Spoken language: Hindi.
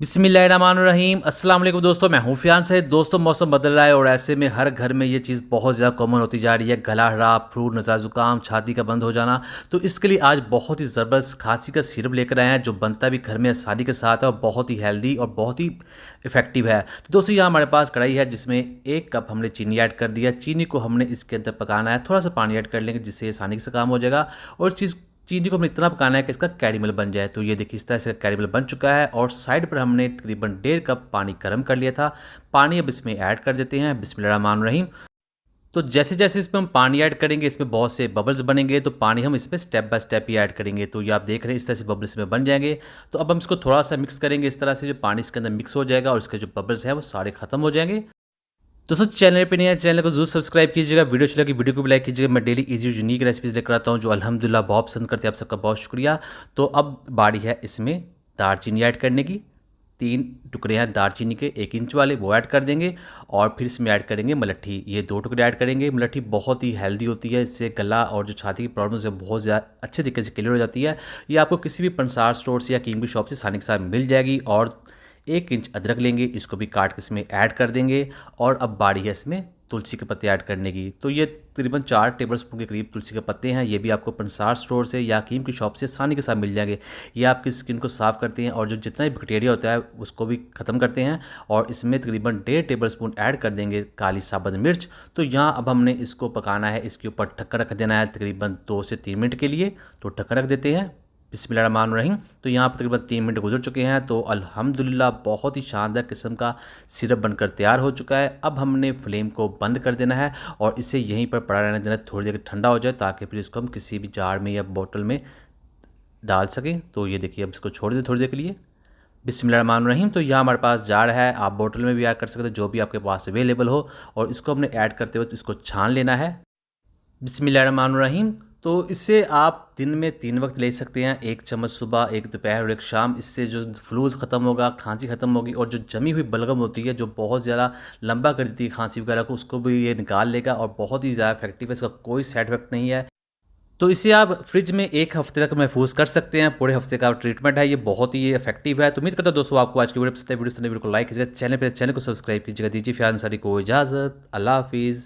बिस्मिल्लाहिर्रहमानिर्रहीम अस्सलाम वालेकुम दोस्तों, मैं हूँ फ़ियान सैद। दोस्तों, मौसम बदल रहा है और ऐसे में हर घर में ये चीज़ बहुत ज़्यादा कॉमन होती जा रही है, गला खराब, फ्लू, नज़ला ज़ुकाम, छाती का बंद हो जाना। तो इसके लिए आज बहुत ही ज़बरदस्त खांसी का सिरप लेकर आए हैं जो बनता भी घर में आसानी के साथ है और बहुत ही हेल्दी और बहुत ही इफ़ेक्टिव है। तो दोस्तों, यहाँ हमारे पास कढ़ाई है जिसमें 1 कप हमने चीनी ऐड कर दिया। चीनी को हमने इसके अंदर पकाना है, थोड़ा सा पानी ऐड कर लेंगे जिससे आसानी से काम हो जाएगा। और चीनी को हमें इतना पकाना है कि इसका कैरेमल बन जाए। तो ये देखिए, इस तरह से कैरेमल बन चुका है और साइड पर हमने तकरीबन 1.5 कप पानी गर्म कर लिया था। पानी अब इसमें ऐड कर देते हैं। बिस्मिल्लाहिर्रहमानिर्रहीम। तो जैसे जैसे इसमें हम पानी ऐड करेंगे, इसमें बहुत से बबल्स बनेंगे, तो पानी हम इसमें step by step he add करेंगे। तो ये आप देख रहे हैं, इस तरह से बबल्स में बन जाएंगे। तो अब हम इसको थोड़ा सा मिक्स करेंगे, इस तरह से जो पानी इसके अंदर मिक्स हो जाएगा और इसके जो बबल्स हैं वो सारे खत्म हो जाएंगे। दोस्तों, चैनल पे नहीं है, चैनल को जरूर सब्सक्राइब कीजिएगा। वीडियो अच्छी लगी वीडियो को भी लाइक कीजिएगा। मैं डेली इजी यूनिक रेसिपीज लेकर आता हूँ जो अल्हम्दुलिल्लाह बहुत पसंद करते हैं। आप सबका बहुत शुक्रिया। तो अब बारी है इसमें दालचीनी ऐड करने की। 3 टुकड़े हैं दालचीनी के, 1 इंच वाले, वो ऐड कर देंगे। और फिर इसमें ऐड करेंगे मलट्ठी, ये 2 टुकड़े ऐड करेंगे। मलट्ठी बहुत ही हेल्दी होती है, इससे गला और जो छाती की प्रॉब्लम है बहुत ज़्यादा अच्छे तरीके से क्लियर हो जाती है। ये आपको किसी भी पंसार स्टोर से या कीमती शॉप से आसानी के साथ मिल जाएगी। और 1 इंच अदरक लेंगे, इसको भी काट के इसमें ऐड कर देंगे। और अब बारी है इसमें तुलसी के पत्ते ऐड करने की। तो ये तकरीबन 4 टेबलस्पून के करीब तुलसी के पत्ते हैं। ये भी आपको पंसार स्टोर से या कीम की शॉप से आसानी के साथ मिल जाएंगे। ये आपकी स्किन को साफ़ करते हैं और जो जितना भी बैक्टीरिया होता है उसको भी ख़त्म करते हैं। और इसमें तकरीबन 1.5 टेबलस्पून ऐड कर देंगे काली साबुत मिर्च। तो यहाँ अब हमने इसको पकाना है, इसके ऊपर ढक्कन रख देना है तकरीबन 2 से 3 मिनट के लिए। तो ढक्कन रख देते हैं। बिस्मिल्लाहिर्रहमानिर्रहीम। तो यहाँ पर तकरीबन 3 मिनट गुजर चुके हैं। तो अल्हम्दुलिल्लाह बहुत ही शानदार किस्म का सिरप बनकर तैयार हो चुका है। अब हमने फ्लेम को बंद कर देना है और इसे यहीं पर पड़ा रहने देना, थोड़ी देर ठंडा हो जाए ताकि फिर इसको हम किसी भी जार में या बोतल में डाल सकें। तो ये देखिए, अब इसको छोड़ दें थोड़ी देर के लिए। बिस्मिल्लाहिर्रहमानिर्रहीम। तो यहाँ हमारे पास जार है, आप बोतल में भी ऐड कर सकते हैं, जो भी आपके पास अवेलेबल हो। और इसको हमने ऐड करते हुए इसको छान लेना है। बिस्मिल्लाहिर्रहमानिर्रहीम। तो इससे आप दिन में 3 वक्त ले सकते हैं, 1 चम्मच सुबह, 1 दोपहर और 1 शाम। इससे जो फ्लूज ख़त्म होगा, खांसी ख़त्म होगी और जो जमी हुई बलगम होती है जो बहुत ज़्यादा लंबा कर देती है खांसी वगैरह को, उसको भी ये निकाल लेगा और बहुत ही ज़्यादा इफेक्टिव है। इसका कोई साइड इफेक्ट नहीं है। तो इसे आप फ्रिज में 1 हफ्ते तक महफूज कर सकते हैं। पूरे हफ्ते का ट्रीटमेंट है, ये बहुत ही इफेक्टिव है। तो उम्मीद करता हूं दोस्तों आपको आज की वीडियो पसंद है। वीडियो को लाइक कीजिएगा, चैनल को सब्सक्राइब कीजिएगा। दीजिए फ़ियान अंसारी को इजाज़त। अल्लाह हाफिज़।